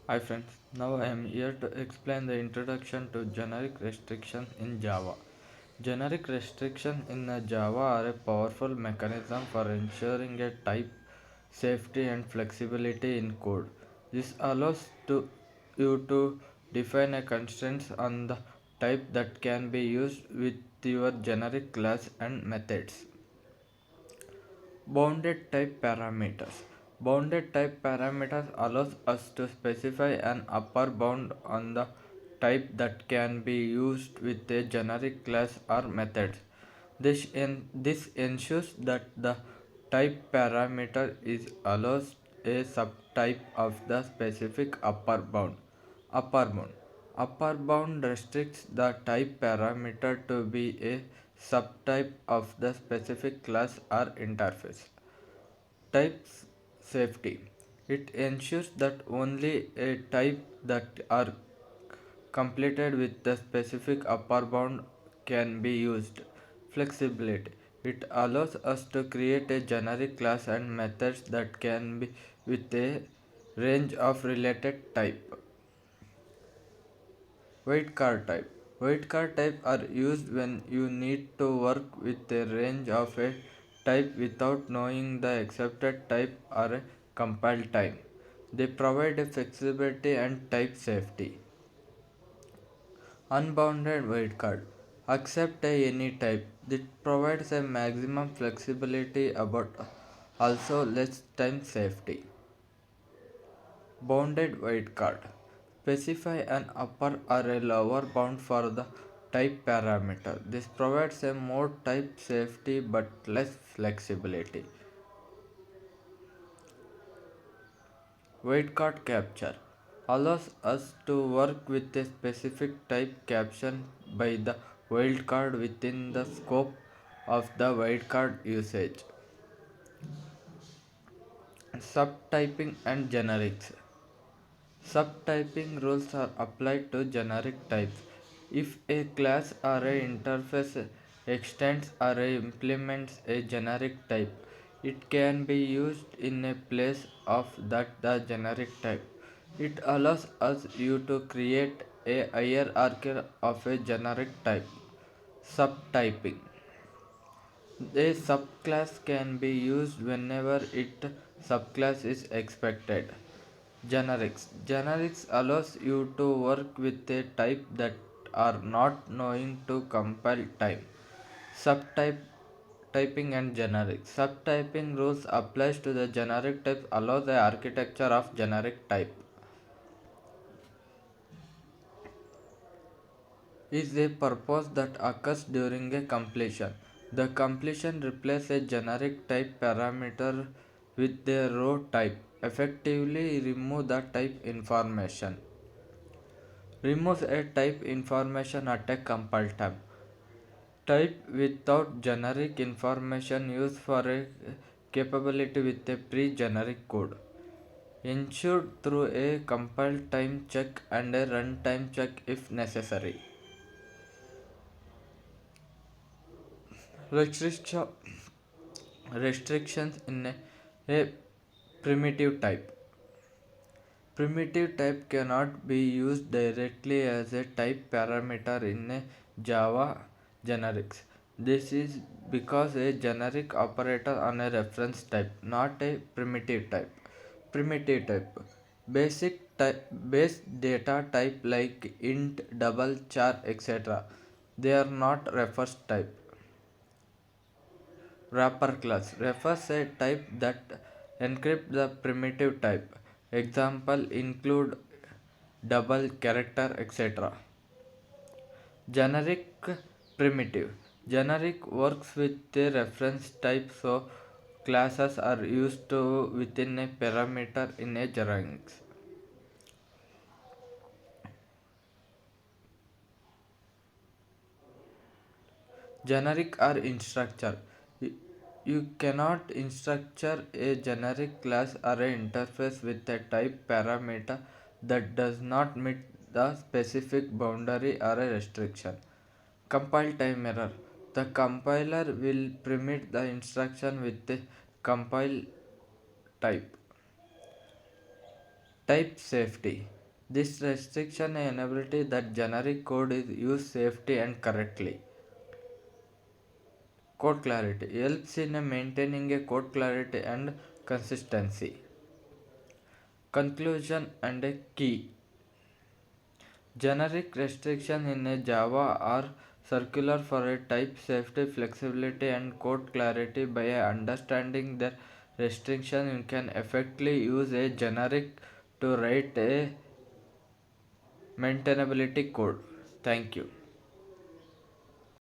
Hi friends, now I am here to explain the introduction to generic restrictions in Java. Generic restrictions in Java are a powerful mechanism for ensuring a type safety and flexibility in code. This allows you to define a constraints on the type that can be used with your generic class and methods. Bounded type parameters. Bounded type parameters allows us to specify an upper bound on the type that can be used with a generic class or method. This ensures that the type parameter is allows a subtype of the specific upper bound. Upper bound. Upper bound restricts the type parameter to be a subtype of the specific class or interface. Type safety. It ensures that only a type that are completed with the specific upper bound can be used. Flexibility. It allows us to create a generic class and methods that can be with a range of related type. Wildcard type. Wildcard type are used when you need to work with a range of a type without knowing the accepted type or a compile time. They provide a flexibility and type safety. Unbounded wildcard. Accept any type. It provides a maximum flexibility about also less time safety. Bounded wildcard. Specify an upper or a lower bound for the type parameter. This provides a more type safety but less flexibility. Wildcard capture allows us to work with a specific type caption by the wildcard within the scope of the wildcard usage. Subtyping and generics. Subtyping rules are applied to generic types. If a class or a interface extends or implements a generic type, it can be used in a place of that the generic type. It allows us you to create a hierarchy of a generic type. Subtyping. A subclass can be used whenever its subclass is expected. Generics. Generics allows you to work with a type that are not knowing to compile time. Subtype typing and generic. Subtyping rules applies to the generic types allow the architecture of generic type. Is a purpose that occurs during a completion. The completion replaces a generic type parameter with the row type. Effectively remove the type information. Removes a type information at a compile time. Type without generic information used for a capability with a pre-generic code. Ensured through a compile time check and a runtime check if necessary. Restriction, restrictions in a primitive type. Primitive type cannot be used directly as a type parameter in a Java generics. This is because a generic operator on a reference type, not a primitive type. Primitive type. Basic type, base data type like int, double, char, etc. They are not refers type. Wrapper class refers a type that encrypts the primitive type. Example include double character etc. Generic primitive. Generic works with a reference type so classes are used to within a parameter in a generics. Generic or instructor. You cannot structure a generic class or an interface with a type parameter that does not meet the specific boundary or a restriction. Compile time error. The compiler will permit the instruction with the compile type. Type safety. This restriction enables that generic code is used safely and correctly. Code clarity helps in maintaining a code clarity and consistency. Conclusion and a key. Generic restriction in a Java are circular for a type safety, flexibility, and code clarity. By understanding their restriction, you can effectively use a generic to write a maintainability code. Thank you.